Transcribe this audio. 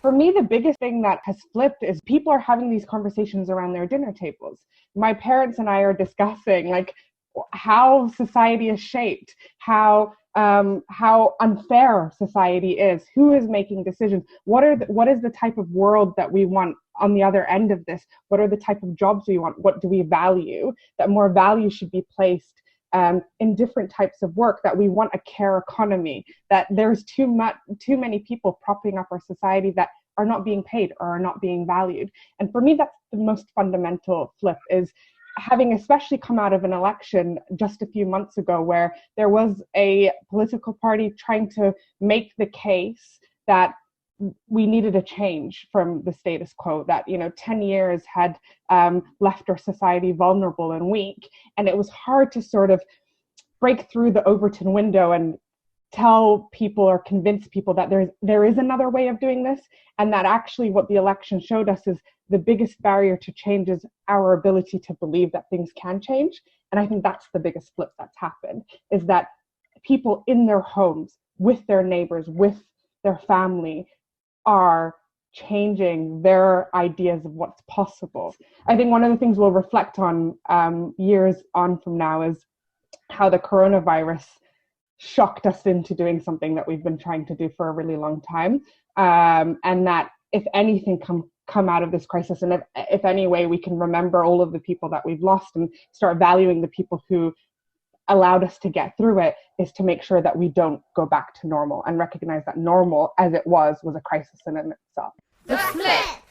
For me, the biggest thing that has flipped is people are having these conversations around their dinner tables. My parents and I are discussing like how society is shaped, how unfair society is, who is making decisions, what is the type of world that we want on the other end of this, what are the type of jobs we want, what do we value, that more value should be placed in different types of work, that we want a care economy, that there's too many people propping up our society that are not being paid or are not being valued. And for me, that's the most fundamental flip, is having especially come out of an election just a few months ago where there was a political party trying to make the case that we needed a change from the status quo, that 10 years had left our society vulnerable and weak, and it was hard to sort of break through the Overton window and tell people or convince people that there is another way of doing this, and that actually what the election showed us is the biggest barrier to change is our ability to believe that things can change. And I think that's the biggest flip that's happened, is that people in their homes, with their neighbors, with their family, are changing their ideas of what's possible. I think one of the things we'll reflect on years on from now is how the coronavirus shocked us into doing something that we've been trying to do for a really long time. And that if anything come out of this crisis, and if any way we can remember all of the people that we've lost and start valuing the people who allowed us to get through it, is to make sure that we don't go back to normal and recognize that normal as it was a crisis in itself. The Flip!